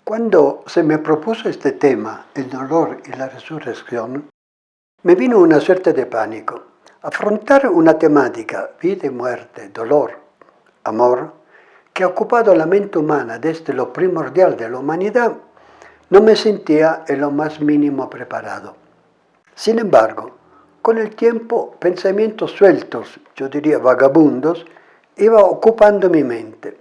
Cuando se me propuso este tema, el dolor y la resurrección, me vino una suerte de pánico. Afrontar una temática, vida y muerte, dolor, amor, que ha ocupado la mente humana desde lo primordial de la humanidad, no me sentía en lo más mínimo preparado. Sin embargo, con el tiempo, pensamientos sueltos, yo diría vagabundos, iba ocupando mi mente.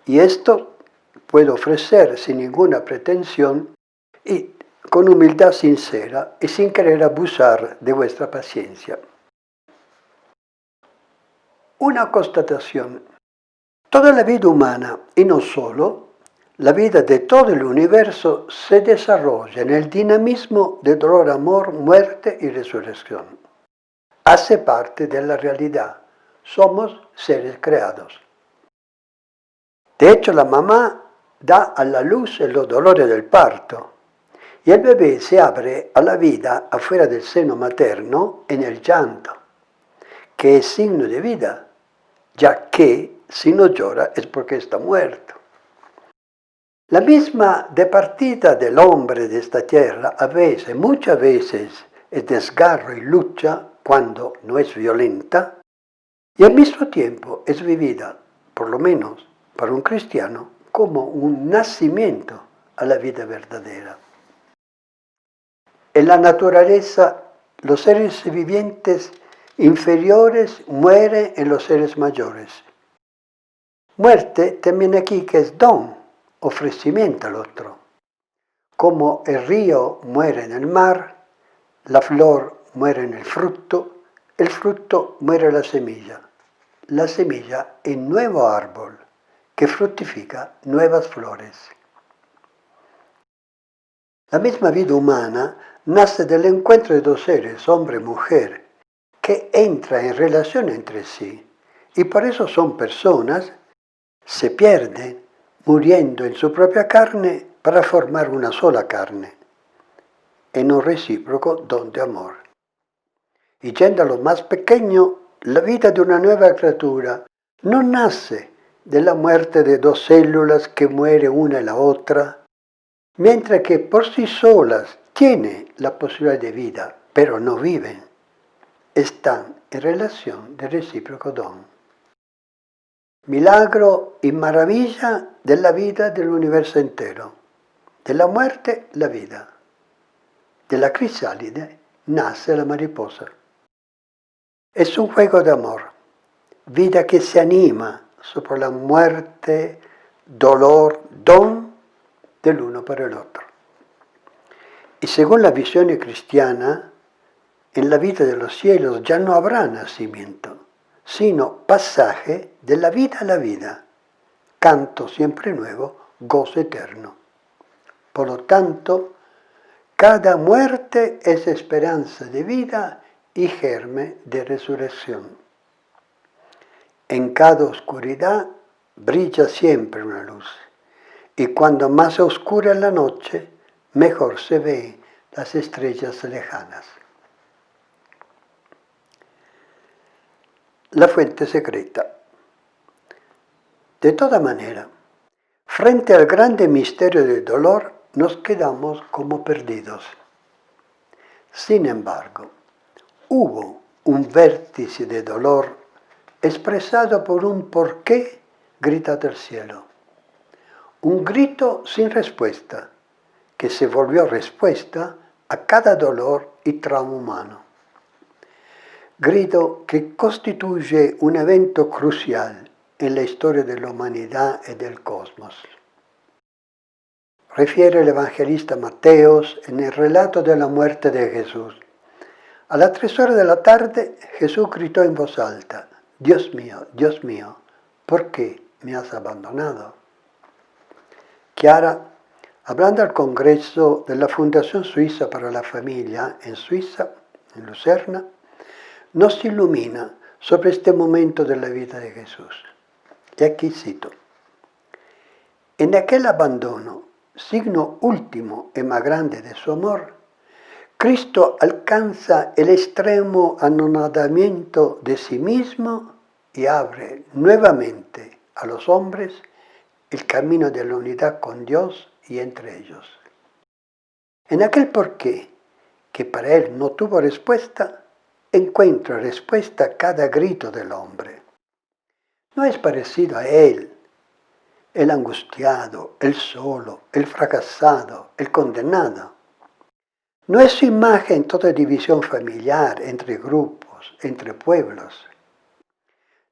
Y esto puedo ofrecer sin ninguna pretensión y con humildad sincera y sin querer abusar de vuestra paciencia. Una constatación. Toda la vida humana, y no solo, la vida de todo el universo se desarrolla en el dinamismo de dolor, amor, muerte y resurrección. Hace parte de la realidad. Somos seres creados. De hecho, la mamá da a la luz en los dolores del parto y el bebé se abre a la vida afuera del seno materno en el llanto, que es signo de vida, ya que si no llora es porque está muerto. La misma de partida del hombre de esta tierra a veces, muchas veces, es desgarro y lucha cuando no es violenta y al mismo tiempo es vivida, por lo menos para un cristiano, como un nacimiento a la vida verdadera. En la naturaleza, los seres vivientes inferiores mueren en los seres mayores. Muerte también aquí que es don, ofrecimiento al otro. Como el río muere en el mar, la flor muere en el fruto muere en la semilla en nuevo árbol que fructifica nuevas flores. La misma vida humana nace del encuentro de dos seres, hombre y mujer, que entran en relación entre sí y por eso son personas, se pierden muriendo en su propia carne para formar una sola carne, en un recíproco don de amor. Y yendo a lo más pequeño, la vida de una nueva criatura no nace de la muerte de dos células que muere una y la otra, mientras que por sí solas tienen la posibilidad de vida, pero no viven. Están en relación de recíproco don. Milagro y maravilla de la vida del universo entero. De la muerte, la vida. De la crisálide nace la mariposa. Es un juego de amor, vida que se anima sobre la muerte, dolor, don del uno para el otro. Y según la visión cristiana, en la vida de los cielos ya no habrá nacimiento, sino pasaje de la vida a la vida, canto siempre nuevo, gozo eterno. Por lo tanto, cada muerte es esperanza de vida y germen de resurrección. En cada oscuridad brilla siempre una luz, y cuando más oscura es la noche, mejor se ven las estrellas lejanas. La fuente secreta. De toda manera, frente al grande misterio del dolor, nos quedamos como perdidos. Sin embargo, hubo un vértice de dolor expresado por un porqué gritado al cielo. Un grito sin respuesta, que se volvió respuesta a cada dolor y trauma humano. Grito que constituye un evento crucial en la historia de la humanidad y del cosmos. Refiere el evangelista Mateos en el relato de la muerte de Jesús. A las 3 horas de la tarde, Jesús gritó en voz alta, Dios mío, ¿por qué me has abandonado? Chiara, hablando al Congreso de la Fundación Suiza para la Familia en Suiza, en Lucerna, nos ilumina sobre este momento de la vida de Jesús. Y aquí cito, en aquel abandono, signo último y más grande de su amor, Cristo alcanza el extremo anonadamiento de sí mismo y abre nuevamente a los hombres el camino de la unidad con Dios y entre ellos. En aquel porqué, que para él no tuvo respuesta, encuentra respuesta a cada grito del hombre. No es parecido a él, el angustiado, el solo, el fracasado, el condenado. No es su imagen toda división familiar entre grupos, entre pueblos.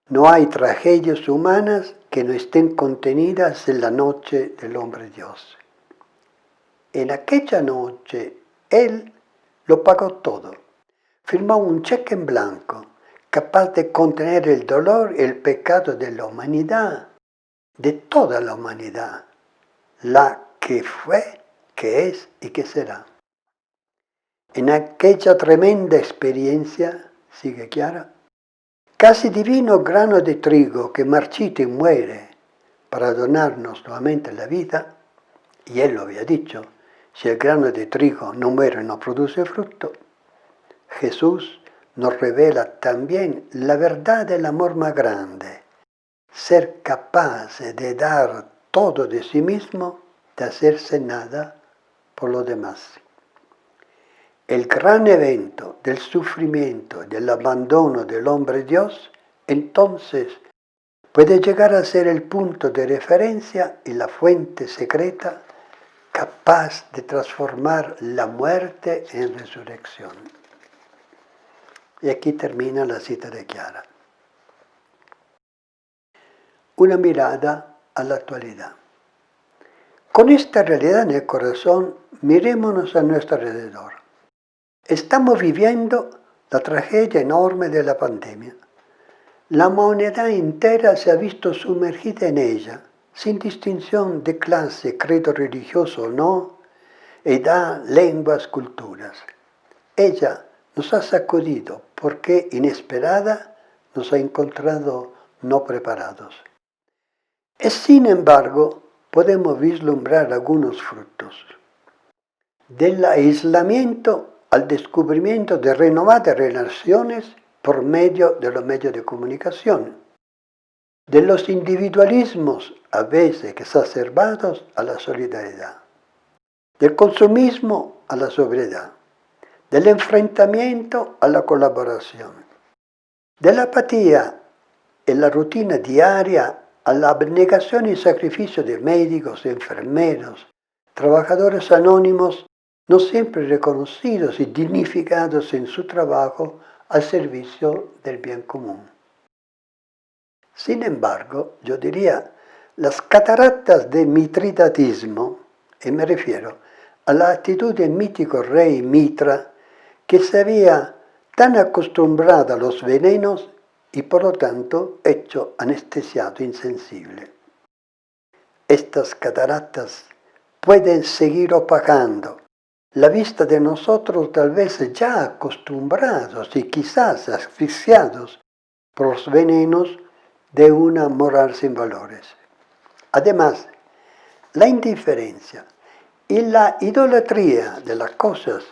No hay tragedias humanas que no estén contenidas en la noche del hombre Dios. En aquella noche, Él lo pagó todo. Firmó un cheque en blanco, capaz de contener el dolor y el pecado de la humanidad, de toda la humanidad, la que fue, que es y que será. En aquella tremenda experiencia, sigue Chiara, casi divino grano de trigo que marchita y muere para donarnos nuevamente la vida, y él lo había dicho, si el grano de trigo no muere no produce fruto, Jesús nos revela también la verdad del amor más grande, ser capaz de dar todo de sí mismo, de hacerse nada por los demás. El gran evento del sufrimiento, del abandono del hombre Dios, entonces puede llegar a ser el punto de referencia y la fuente secreta capaz de transformar la muerte en resurrección. Y aquí termina la cita de Chiara. Una mirada a la actualidad. Con esta realidad en el corazón, mirémonos a nuestro alrededor. Estamos viviendo la tragedia enorme de la pandemia. La humanidad entera se ha visto sumergida en ella, sin distinción de clase, credo religioso o no, edad, lenguas, culturas. Ella nos ha sacudido porque inesperada nos ha encontrado no preparados. Y sin embargo, podemos vislumbrar algunos frutos. Del aislamiento al descubrimiento de renovadas relaciones por medio de los medios de comunicación, de los individualismos a veces exacerbados a la solidaridad, del consumismo a la sobriedad, del enfrentamiento a la colaboración, de la apatía en la rutina diaria a la abnegación y sacrificio de médicos, enfermeros, trabajadores anónimos, no siempre reconocidos y dignificados en su trabajo al servicio del bien común. Sin embargo, yo diría, las cataratas del mitridatismo, y me refiero a la actitud del mítico rey Mitra, que se había tan acostumbrado a los venenos y por lo tanto hecho anestesiado insensible. Estas cataratas pueden seguir opacando la vista de nosotros tal vez ya acostumbrados y quizás asfixiados por los venenos de una moral sin valores. Además, la indiferencia y la idolatría de las cosas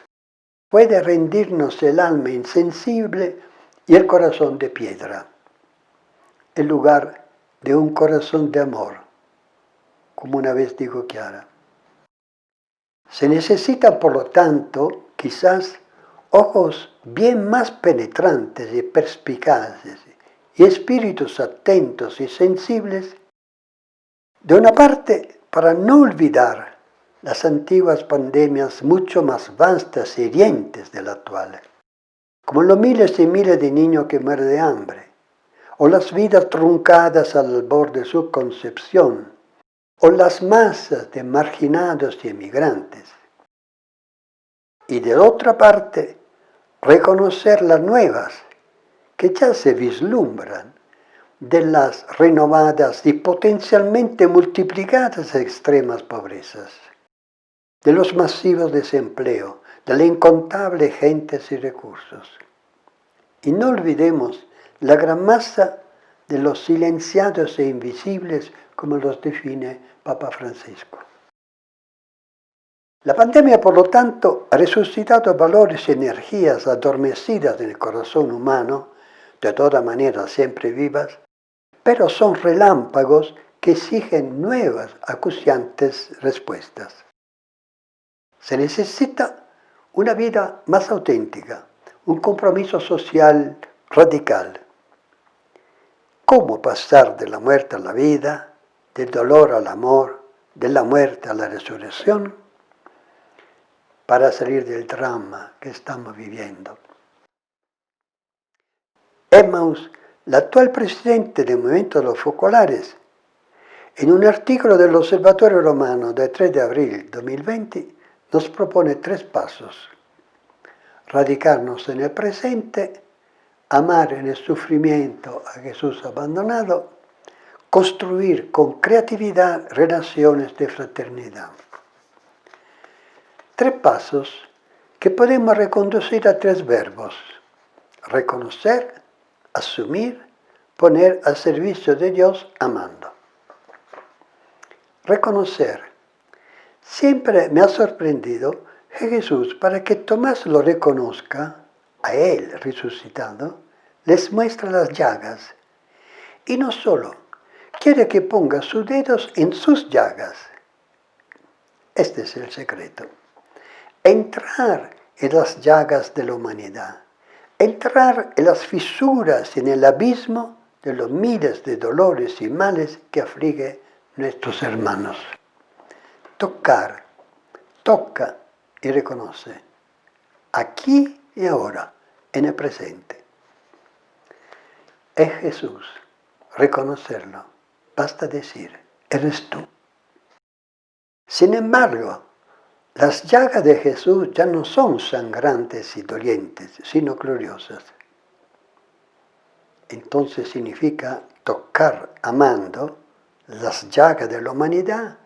puede rendirnos el alma insensible y el corazón de piedra, en lugar de un corazón de amor, como una vez dijo Chiara. Se necesitan, por lo tanto, quizás ojos bien más penetrantes y perspicaces y espíritus atentos y sensibles, de una parte, para no olvidar las antiguas pandemias mucho más vastas y hirientes de la actual, como los miles y miles de niños que mueren de hambre, o las vidas truncadas al borde de su concepción, o las masas de marginados y emigrantes. Y de otra parte, reconocer las nuevas, que ya se vislumbran, de las renovadas y potencialmente multiplicadas extremas pobrezas, de los masivos desempleo, de la incontable gentes y recursos. Y no olvidemos la gran masa de los silenciados e invisibles, como los define Papa Francisco. La pandemia, por lo tanto, ha resucitado valores y energías adormecidas en el corazón humano, de toda manera siempre vivas, pero son relámpagos que exigen nuevas, acuciantes respuestas. Se necesita una vida más auténtica, un compromiso social radical. ¿Cómo pasar de la muerte a la vida, del dolor al amor, de la muerte a la resurrección, para salir del drama que estamos viviendo? Emmaus, la actual presidente del Movimiento de los Focolares, en un artículo del Observatorio Romano del 3 de abril 2020, nos propone 3 pasos: radicarnos en el presente, amar en el sufrimiento a Jesús abandonado, construir con creatividad relaciones de fraternidad. 3 pasos que podemos reconducir a 3 verbos: reconocer, asumir, poner al servicio de Dios amando. Reconocer. Siempre me ha sorprendido que Jesús, para que Tomás lo reconozca, a él resucitado, les muestra las llagas. Y no solo, quiere que ponga sus dedos en sus llagas. Este es el secreto. Entrar en las llagas de la humanidad. Entrar en las fisuras y en el abismo de los miles de dolores y males que aflige nuestros hermanos. Tocar, toca y reconoce, aquí y ahora, en el presente. Es Jesús, reconocerlo, basta decir, eres tú. Sin embargo, las llagas de Jesús ya no son sangrantes y dolientes, sino gloriosas. Entonces significa tocar amando las llagas de la humanidad,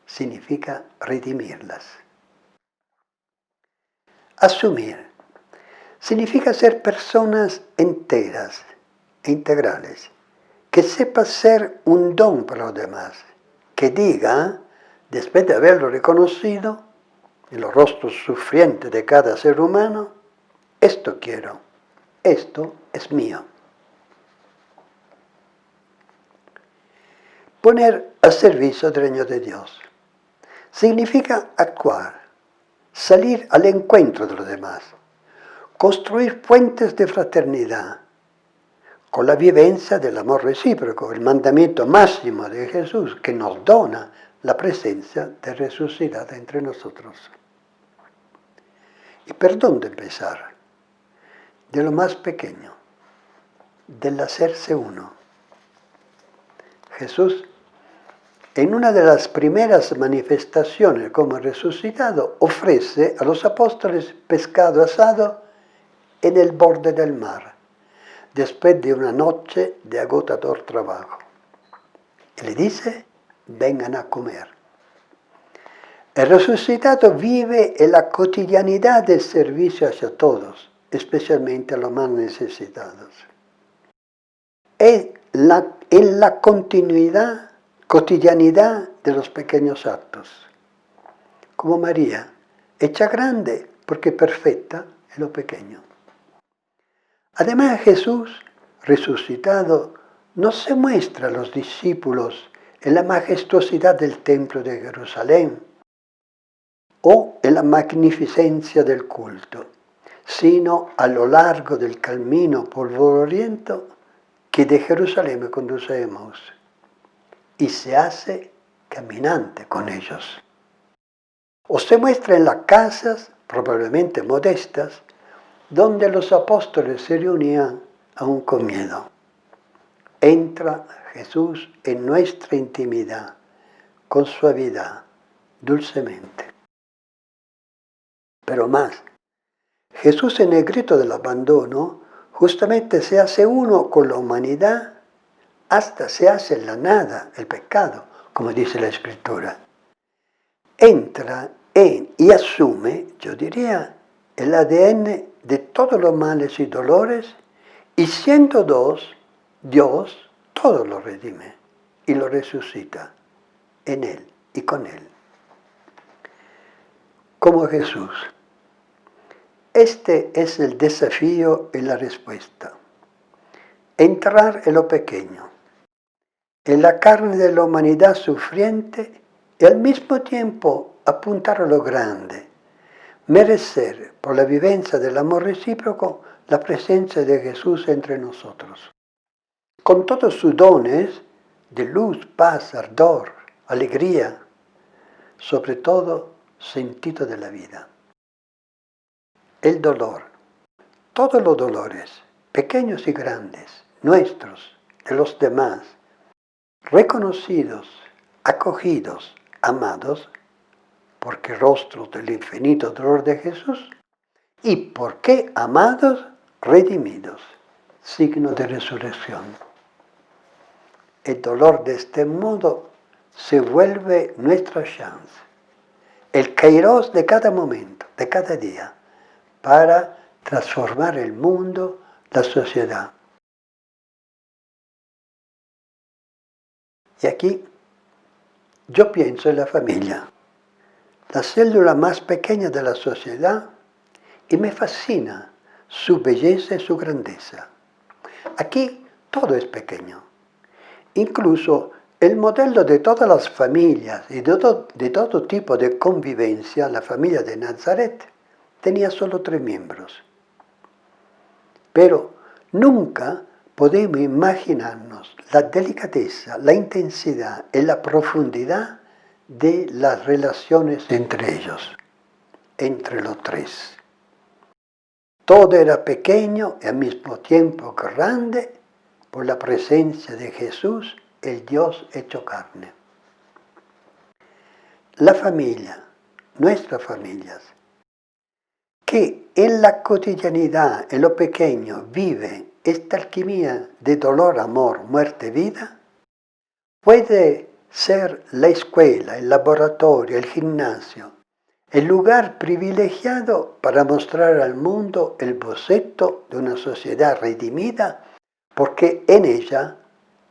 significa redimirlas. Asumir significa ser personas enteras e integrales, que sepa ser un don para los demás, que diga, después de haberlo reconocido en los rostros sufrientes de cada ser humano, esto quiero, esto es mío. Poner al servicio del reino de Dios significa actuar, salir al encuentro de los demás, construir puentes de fraternidad, con la vivencia del amor recíproco, el mandamiento máximo de Jesús que nos dona la presencia de resucitada entre nosotros. ¿Y por dónde empezar? De lo más pequeño, del hacerse uno. Jesús, en una de las primeras manifestaciones como resucitado, ofrece a los apóstoles pescado asado en el borde del mar, después de una noche de agotador trabajo. Y le dice, vengan a comer. El resucitado vive en la cotidianidad del servicio hacia todos, especialmente a los más necesitados. En la cotidianidad de los pequeños actos. Como María, hecha grande porque perfecta en lo pequeño. Además, Jesús, resucitado, no se muestra a los discípulos en la majestuosidad del templo de Jerusalén o en la magnificencia del culto, sino a lo largo del camino polvoriento que de Jerusalén conduce a Emmaus, y se hace caminante con ellos. O se muestra en las casas, probablemente modestas, donde los apóstoles se reunían aún con miedo. Entra Jesús en nuestra intimidad, con suavidad, dulcemente. Pero más, Jesús en el grito del abandono justamente se hace uno con la humanidad, hasta se hace la nada, el pecado, como dice la Escritura. Entra en y asume, yo diría, el ADN de todos los males y dolores, y siendo Dios todo lo redime y lo resucita en Él y con Él. Como Jesús. Este es el desafío y la respuesta. Entrar en lo pequeño, en la carne de la humanidad sufriente y al mismo tiempo apuntar a lo grande, merecer por la vivencia del amor recíproco la presencia de Jesús entre nosotros. Con todos sus dones de luz, paz, ardor, alegría, sobre todo sentido de la vida. El dolor, todos los dolores, pequeños y grandes, nuestros, de los demás, reconocidos, acogidos, amados, porque rostros del infinito dolor de Jesús, y porque amados, redimidos, signo de resurrección. El dolor de este modo se vuelve nuestra chance, el kairos de cada momento, de cada día, para transformar el mundo, la sociedad. Y aquí yo pienso en la familia, la célula más pequeña de la sociedad, y me fascina su belleza y su grandeza. Aquí todo es pequeño. Incluso el modelo de todas las familias y de todo tipo de convivencia, la familia de Nazaret, tenía solo 3 miembros. Pero nunca podemos imaginarnos la delicadeza, la intensidad y la profundidad de las relaciones entre ellos, entre los 3. Todo era pequeño y al mismo tiempo grande por la presencia de Jesús, el Dios hecho carne. La familia, nuestras familias, que en la cotidianidad, en lo pequeño, vive esta alquimia de dolor, amor, muerte, vida, puede ser la escuela, el laboratorio, el gimnasio, el lugar privilegiado para mostrar al mundo el boceto de una sociedad redimida, porque en ella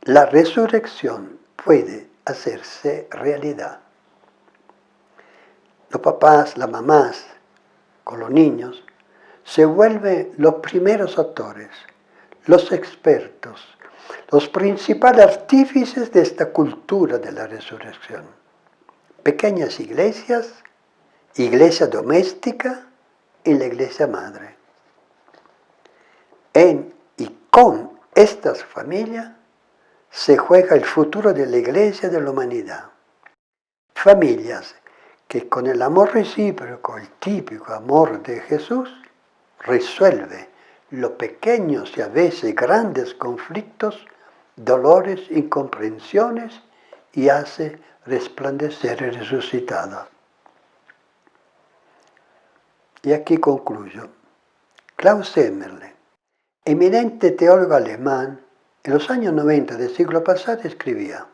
la resurrección puede hacerse realidad. Los papás, las mamás, con los niños, se vuelven los primeros actores, los expertos, los principales artífices de esta cultura de la resurrección. Pequeñas iglesias, iglesia doméstica y la iglesia madre. En y con estas familias se juega el futuro de la iglesia y de la humanidad. Familias que con el amor recíproco, el típico amor de Jesús, resuelve los pequeños y a veces grandes conflictos, dolores, incomprensiones y hace resplandecer el resucitado. Y aquí concluyo. Klaus Emmerle, eminente teólogo alemán, en los años 90 del siglo pasado escribía: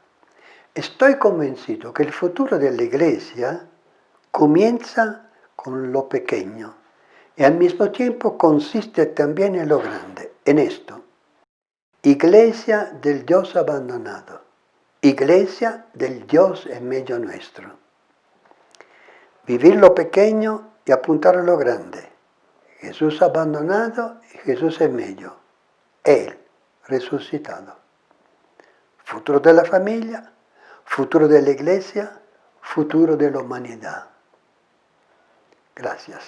estoy convencido que el futuro de la Iglesia comienza con lo pequeño y al mismo tiempo consiste también en lo grande, en esto. Iglesia del Dios abandonado, Iglesia del Dios en medio nuestro. Vivir lo pequeño y apuntar a lo grande. Jesús abandonado y Jesús en medio. Él resucitado. Futuro de la familia, futuro de la iglesia, futuro de la humanidad. Gracias.